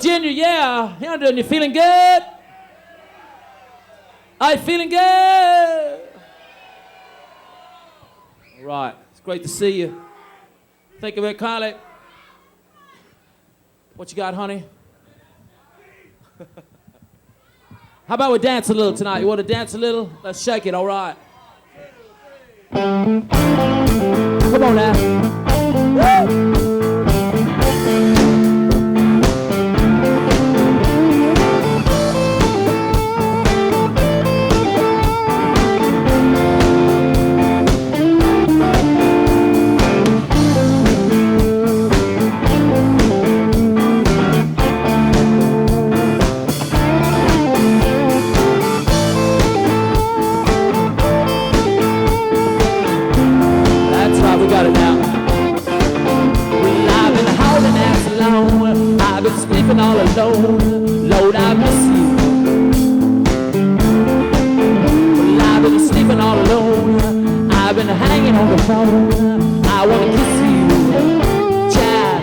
Virginia, yeah. Herndon, you feeling good? Are you feeling good? All right, it's great to see you. Thank you very kindly. What you got, honey? How about we dance a little tonight? You want to dance a little? Let's shake it, all right. Come on now. Woo! All alone, Lord, I miss you. Well, I've been sleeping all alone. I've been hanging on the phone. I wanna kiss you, child.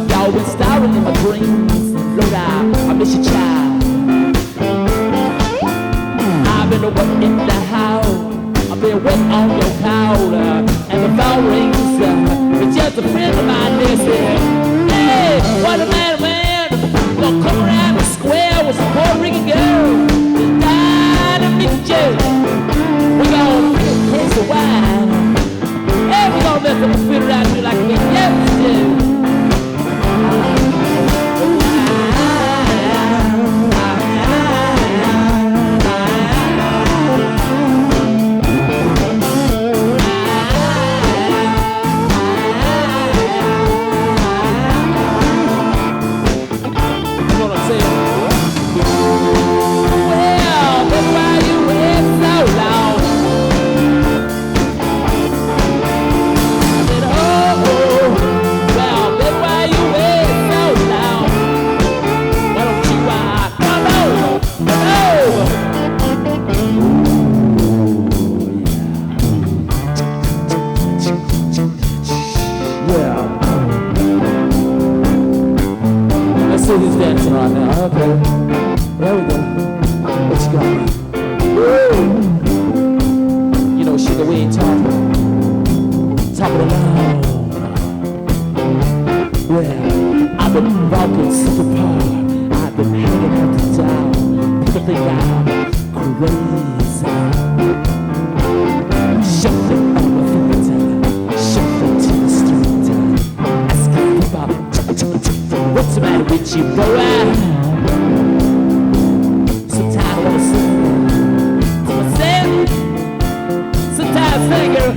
Y'all been starring in my dreams. Lord, I miss you, child. I've been away in the house. I've been waiting on your call. And the phone rings. It's just a friend of mine that said, hey, what a man. Gonna come around the square with some Puerto Rican girl. Just died to meet you. We gonna drink a case of wine. Hey, we gonna let them fit around you like we used to do. Who's dancing right now? Okay, there we go. What you got? Woo! You know, sugar, we ain't talking. Top of the line. Well, I've been walking super hard. I've been hanging out the town. People think I'm crazy. Shuffling on my feet, shuffling to the street, asking about what's the matter with you, boy? Sometimes I wanna sing to myself. Sometimes I sing, girl.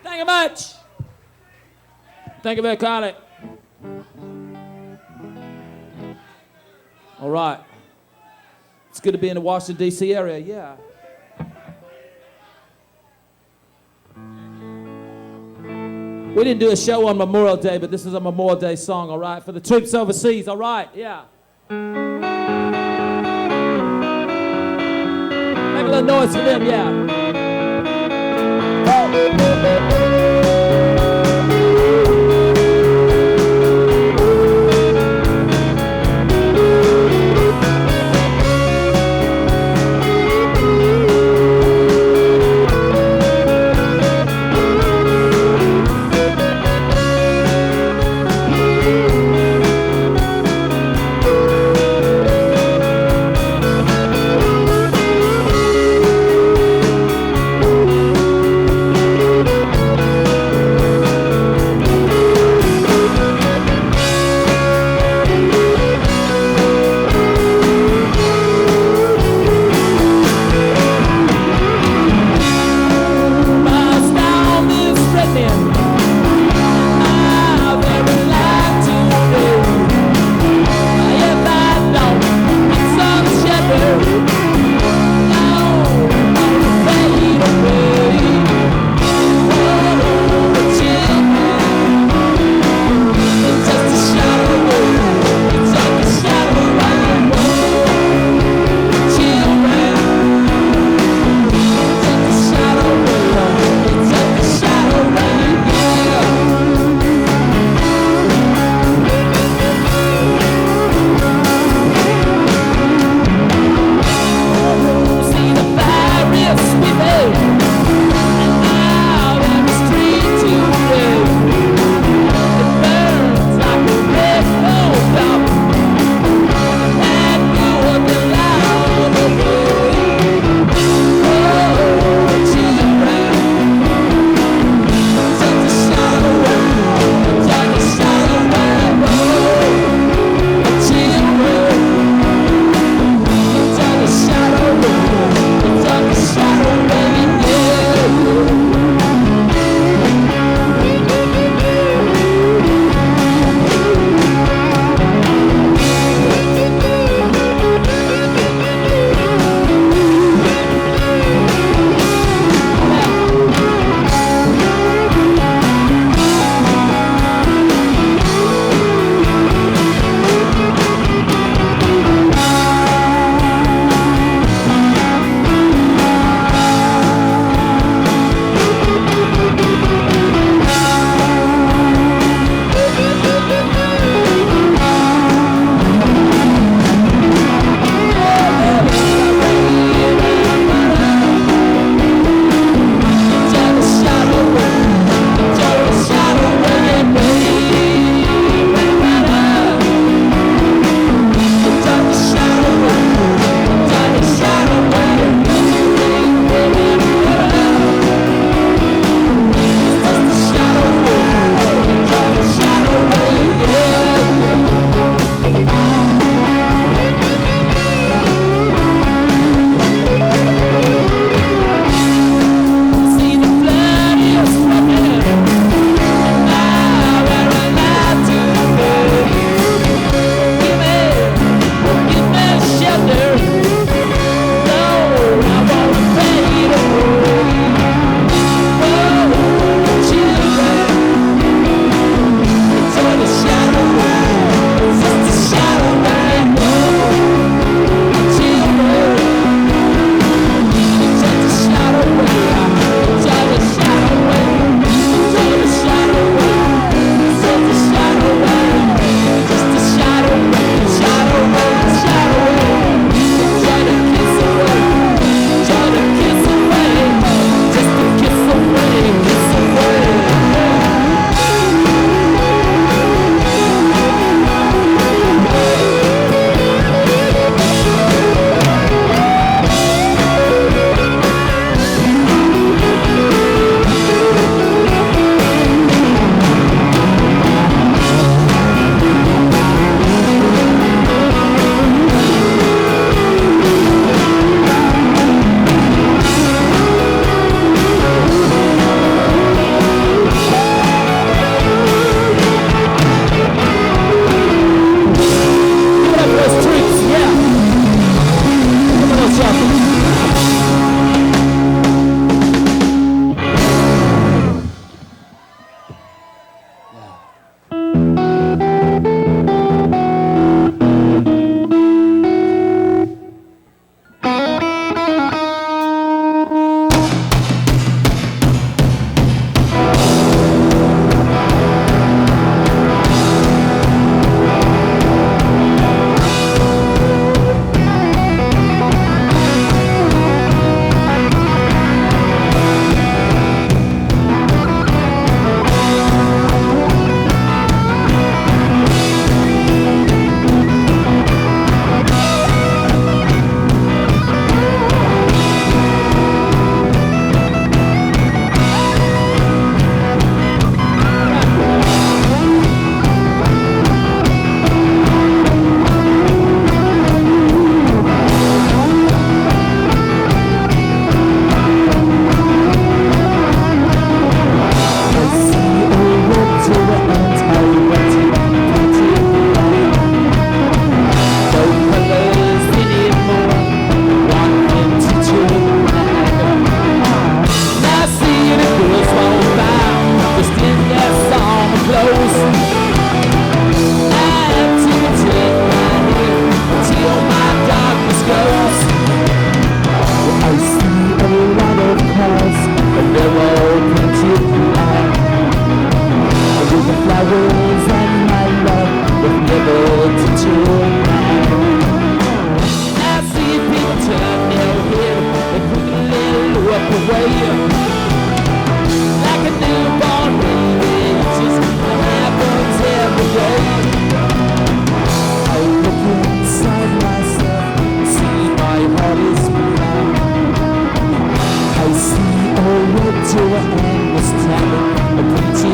Thank you much. Thank you very kindly. All right. It's good to be in the Washington, D.C. area, yeah. We didn't do a show on Memorial Day, but this is a Memorial Day song, all right? For the troops overseas, all right? Yeah. Make a little noise for them, yeah.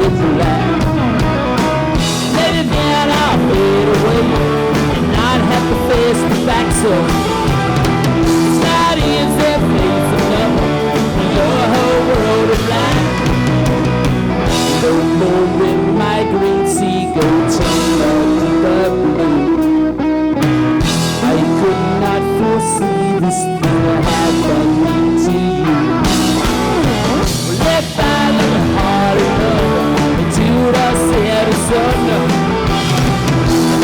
with the light. Maybe then I'll fade away and not have to face the facts of it's not easy facing up when your whole world is blind. No more with my green seagull chained up to the blue. I could not foresee this thing happening to you. Well, if I look hard enough into the setting sun,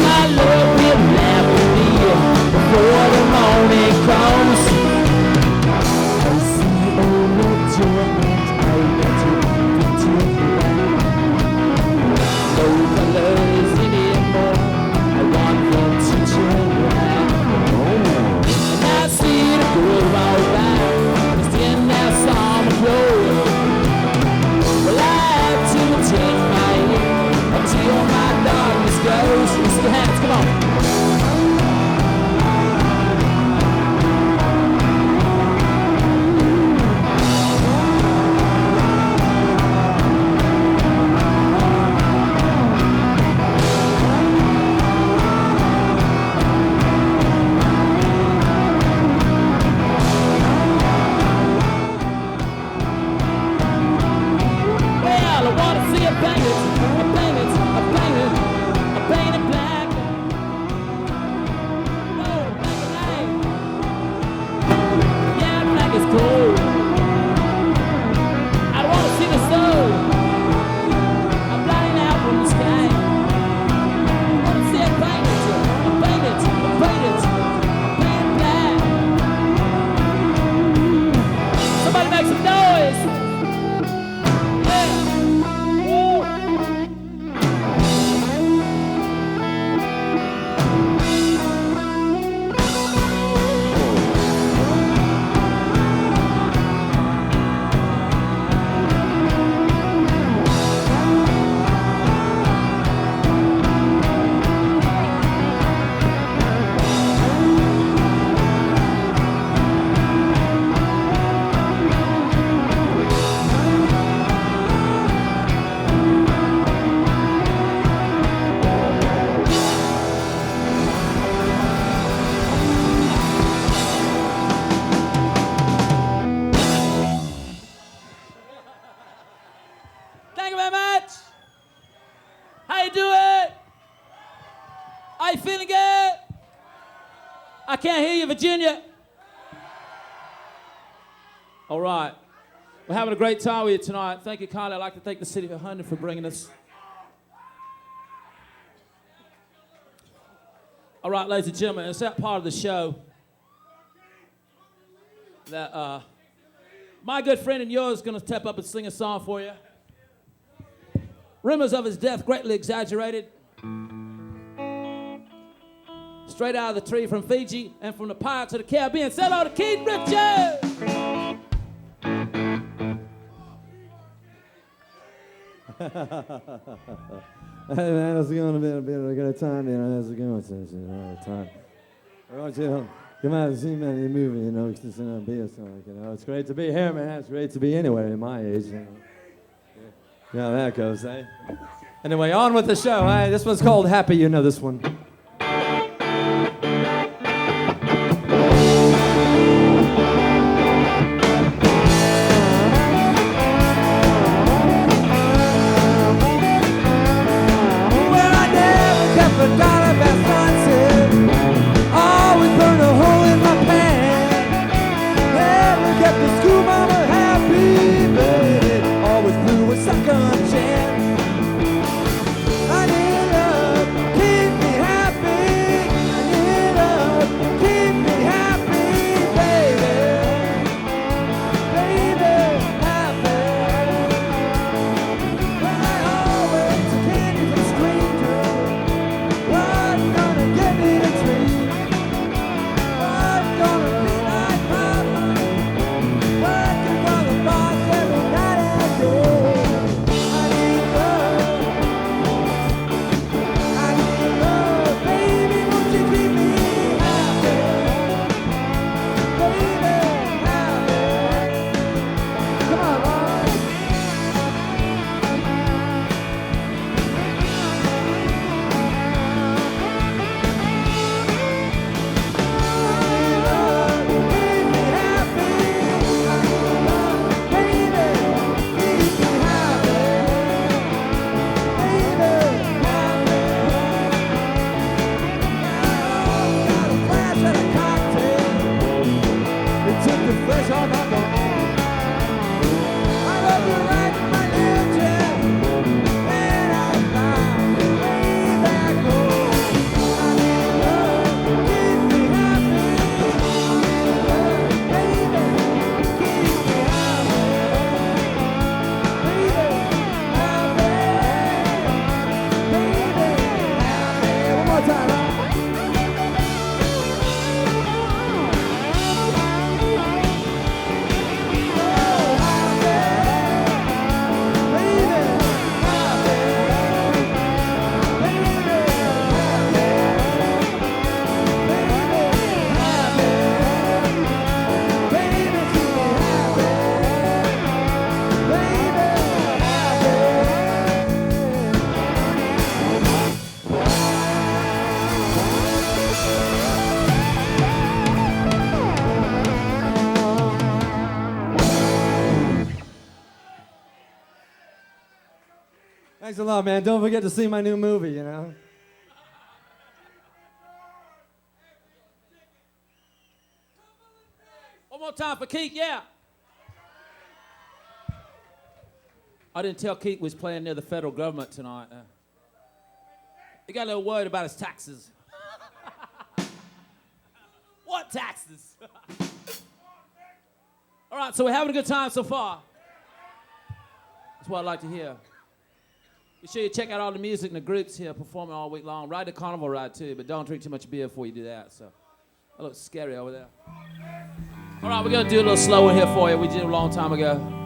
my love will never be before the morning comes. I see only torment, I want to pretend right. No colors anymore, I want them to turn right. And I see the girl all right, just in that summer glow. Well, I have to take my hand until my darkness goes. Mr. Hands, come on. Well, I want to see a painted black. No, black and white. Yeah, black is cold. I don't want to see the sun. I'm blinding out from the sky. I want to see a painted black. Somebody make some noise. Thank you very much. How you doing? Are you feeling good? I can't hear you, Virginia. All right. We're having a great time with you tonight. Thank you, Carly. I'd like to thank the city of Herndon for bringing us. All right, ladies and gentlemen, it's that part of the show that my good friend and yours is going to step up and sing a song for you. Rumors of his death greatly exaggerated. Straight out of the tree from Fiji and from the Pirates of the Caribbean. Say hello to Keith Richards! Hey man, it's going to be a bit of a good time, you know, it's going to be a time. I want you to come out and see me in the movie, you know, it's just going to be a song, you know. It's great to be here, man. It's great to be anywhere in my age, you know. Yeah, that goes, eh? Anyway, on with the show, eh? This one's called Happy, you know this one. Second chance. I need love, keep me happy. Thanks a lot, man. Don't forget to see my new movie, you know. One more time for Keith, yeah. I didn't tell Keith we was playing near the federal government tonight. He got a little worried about his taxes. What taxes? All right, so we're having a good time so far. That's what I'd like to hear. Be sure you check out all the music and the groups here performing all week long. Ride the carnival ride too, but don't drink too much beer before you do that. So that looks scary over there. All right, we're gonna do a little slow one here for you. We did it a long time ago.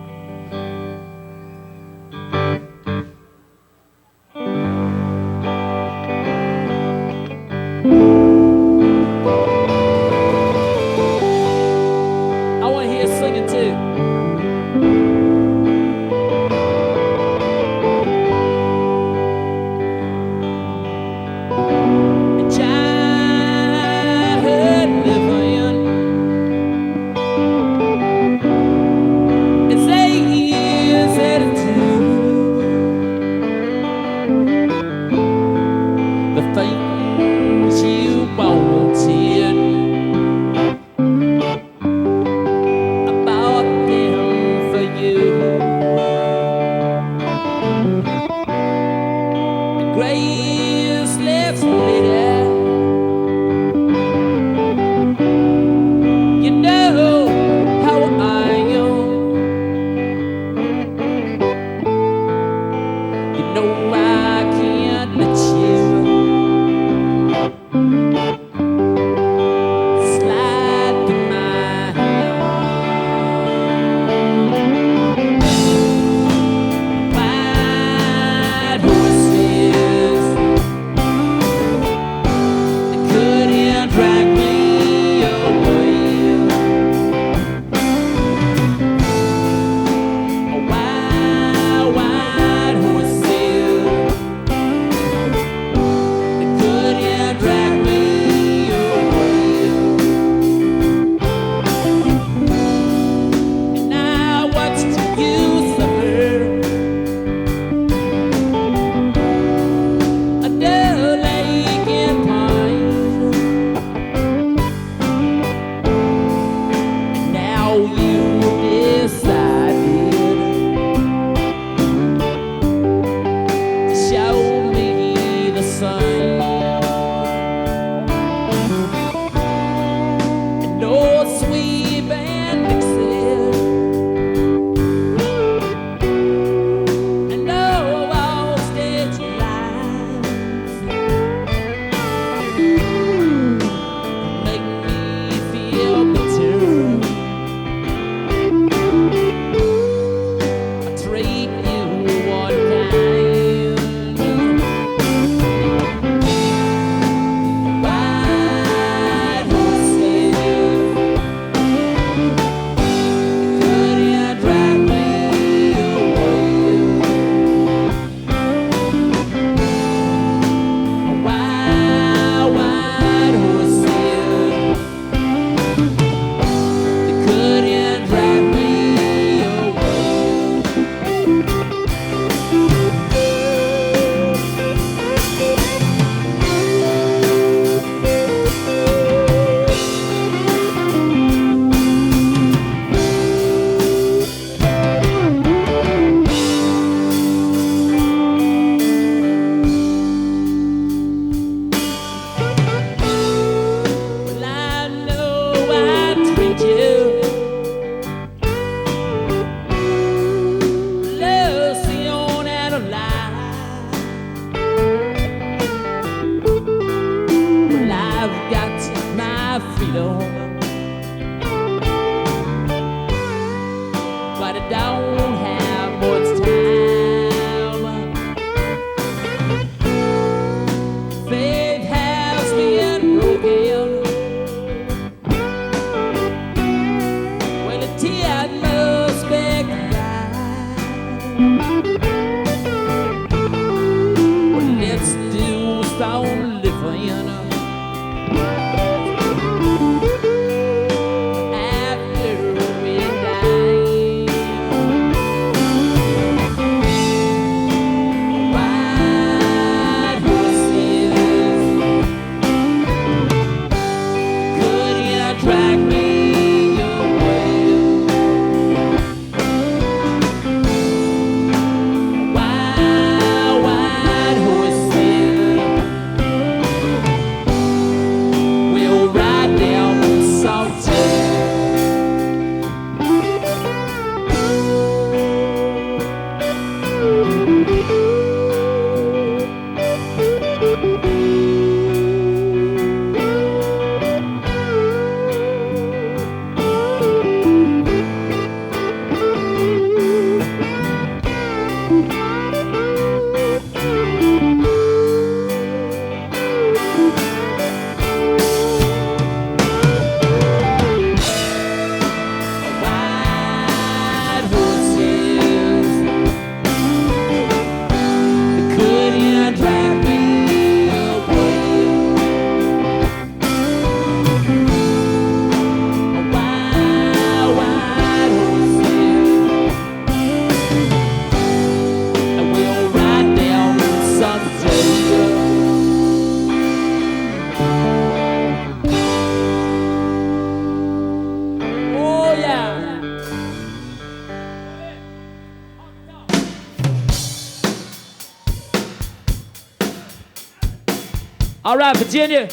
All right, Virginia.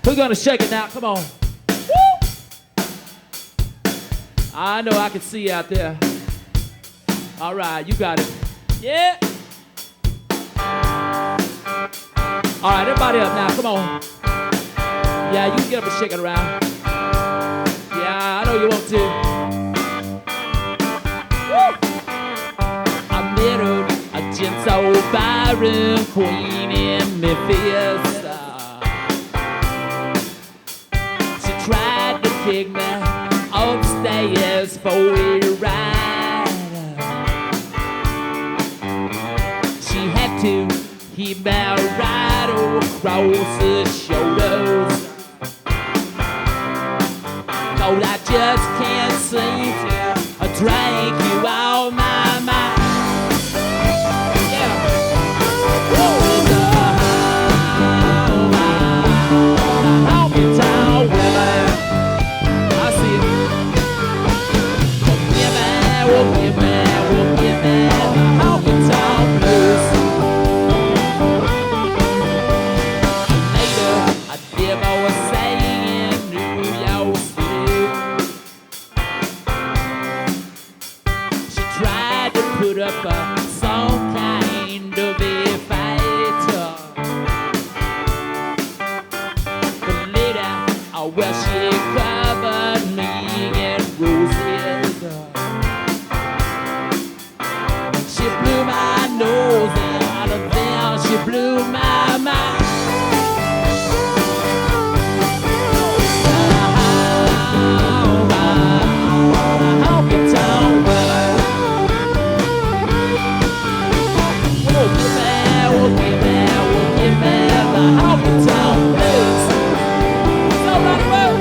We're gonna shake it now. Come on. Woo! I know I can see you out there. All right, you got it. Yeah. All right, everybody up now. Come on. Yeah, you can get up and shake it around. Yeah, I know you want to. Woo! I met her, a gentle Byron queen in Memphis. She tried to pick me upstairs for a ride. She had to keep me right across the shoulders. Cause I just can't seem to drink you out my mind. Yeah. Oh, it's a honky tonk women. I see it. Well, give me the honky tonk blues. Later, I did what I was saying, New York City. She tried to put up some kind of a fight. But later, well, she covered me in roses. She blew my nose and out of there she blew my mind. Honky tonk women. We'll give me the honky tonk blues. So rock and roll.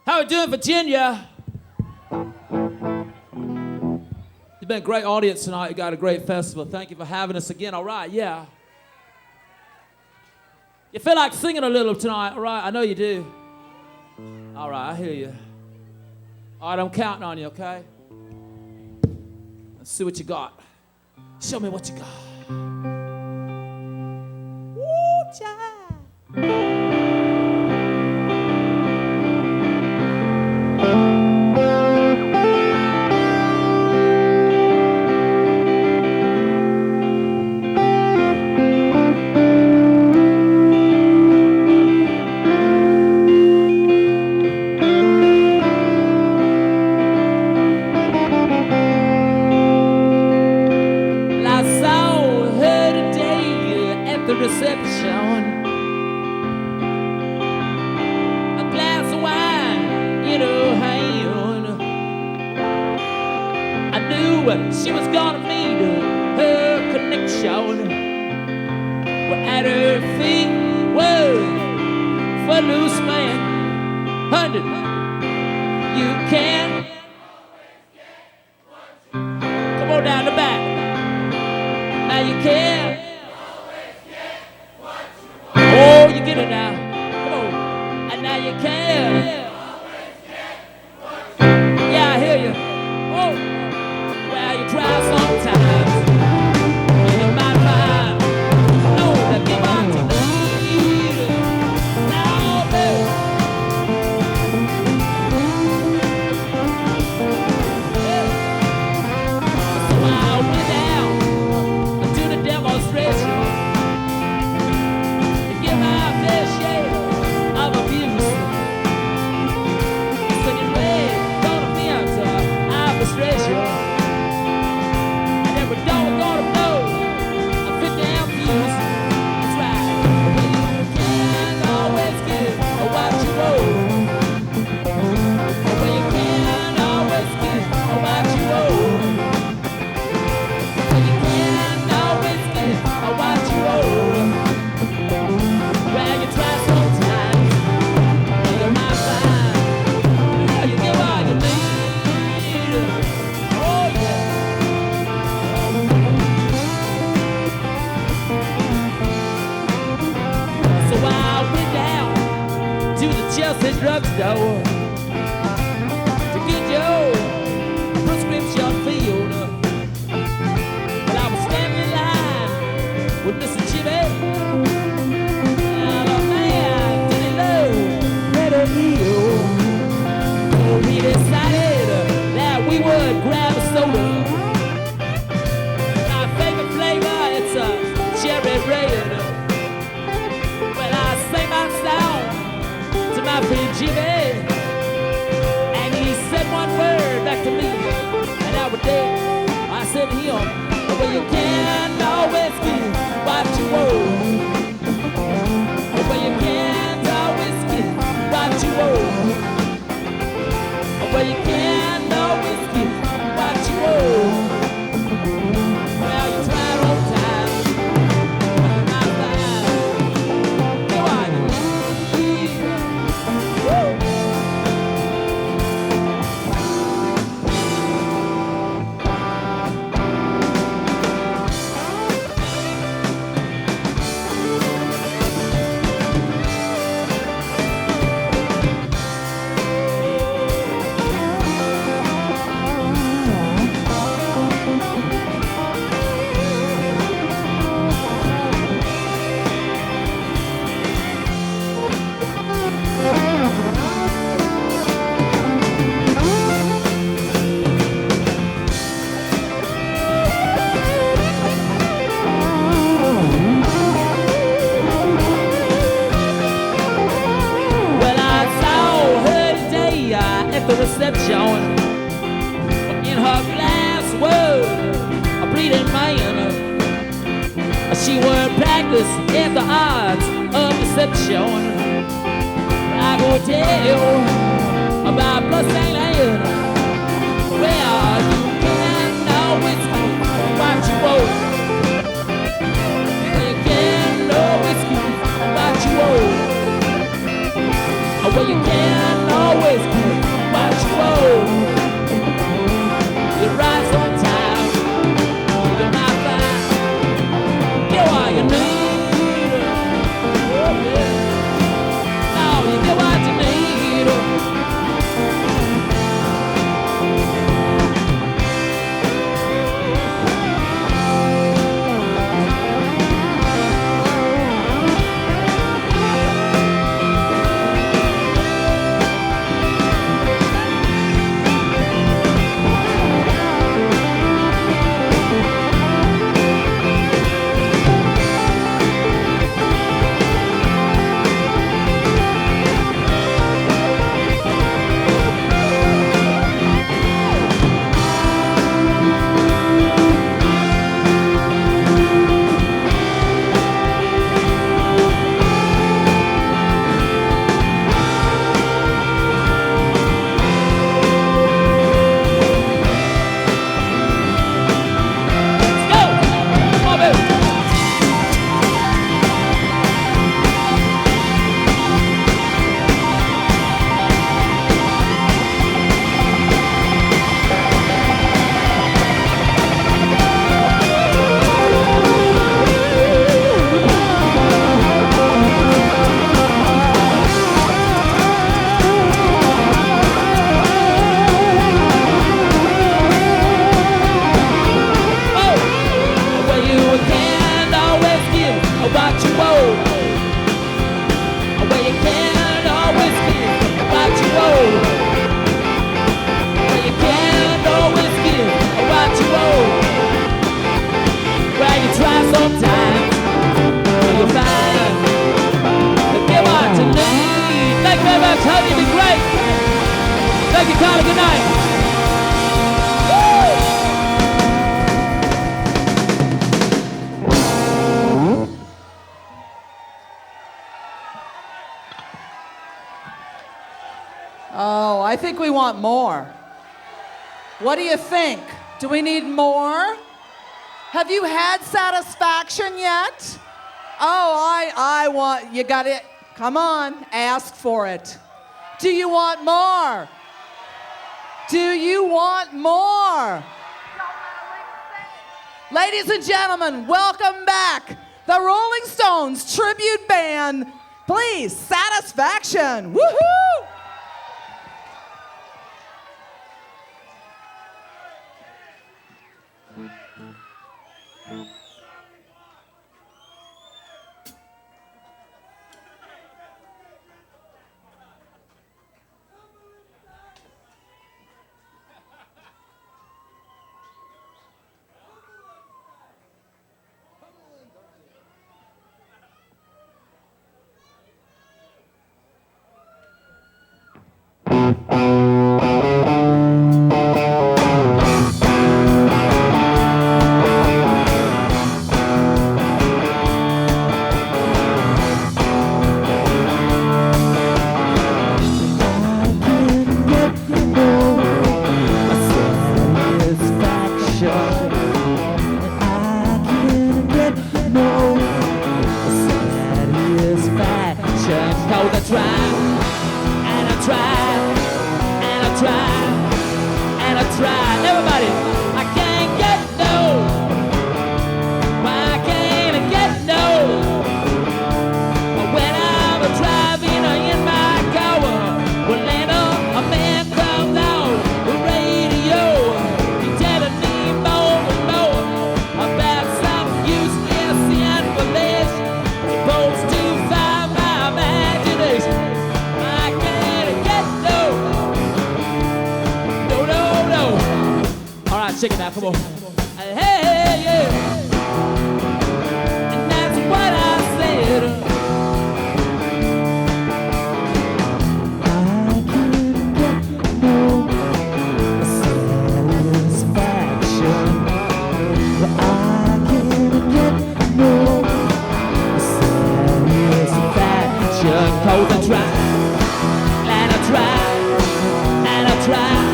How we doing, Virginia? You've been a great audience tonight. You got a great festival. Thank you for having us again. All right, yeah. You feel like singing a little tonight, all right? I know you do. All right, I hear you. All right, I'm counting on you, okay? Let's see what you got. Show me what you got. Woo, child. reception. A glass of wine in her hand. I knew she was gonna meet her connection. Well, at her feet was a loose man. Herndon, you can. Come on down the back. Now you can. Oh, you get it now. Come on. And now you can. Yeah, I hear you. Oh, well, you try sometimes. You might find. No, to give up to need. Now, baby. So I went down to the demonstration. Drugstore to get your prescription filled. But I was standing in line with Mr. Jimmy. And a man did he love better deal. We decided that we would grab a soda. My favorite flavor, it's a cherry red. Well, I sang my song to my friend Jimmy, and he said one word back to me, and I was dead. I said to him, well, you can't always get what you want. Well, you can't always get what you want. Well, you can't always get what you want. Well, you tried all the time, not fine. Go on, the reception. In her glass was a bleeding man. She would practice in the arts of deception. I go tell about blood stained land. Well, you can't always get what you want. You can't always get what you want. Well, you can't always get what you want. You rise on time, you're not fine. You are you need. Oh, yeah. Now you get what you need. Hope you've been great. Thank you, Carla. Good night. Oh, I think we want more. What do you think? Do we need more? Have you had satisfaction yet? Oh, I want, you got it. Come on, ask for it. Do you want more? Do you want more? Ladies and gentlemen, welcome back. The Rolling Stones tribute band. Please, Satisfaction. Woohoo! Shake it now, come on. Hey, yeah. And that's what I said. I couldn't get no satisfaction. I couldn't get no satisfaction. 'Cause I tried, and I tried, and I tried,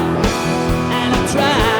and I tried.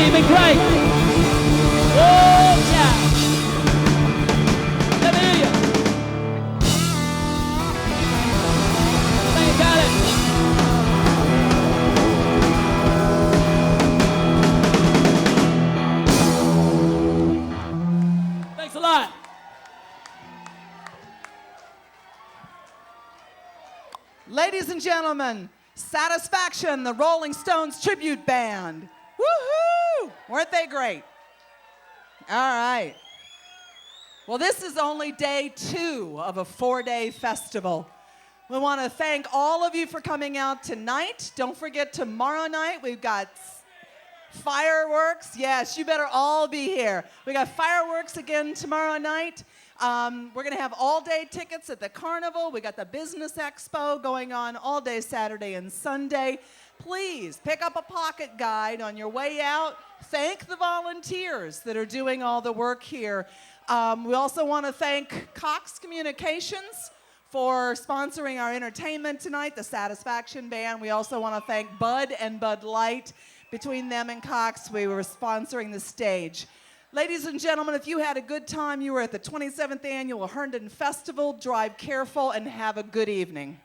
You've been great. Oh, yeah. Let me hear you. Thank you, got it. Thanks a lot. Ladies and gentlemen, Satisfaction, the Rolling Stones tribute band. Woohoo! Weren't they great? All right. Well, this is only day 2 of a 4-day festival. We want to thank all of you for coming out tonight. Don't forget, tomorrow night we've got fireworks. Yes, you better all be here. We got fireworks again tomorrow night. We're going to have all-day tickets at the Carnival. We got the Business Expo going on all day Saturday and Sunday. Please pick up a pocket guide on your way out. Thank the volunteers that are doing all the work here. We also want to thank Cox Communications for sponsoring our entertainment tonight, the Satisfaction Band. We also want to thank Bud and Bud Light. Between them and Cox, we were sponsoring the stage. Ladies and gentlemen, if you had a good time, you were at the 27th Annual Herndon Festival. Drive careful and have a good evening.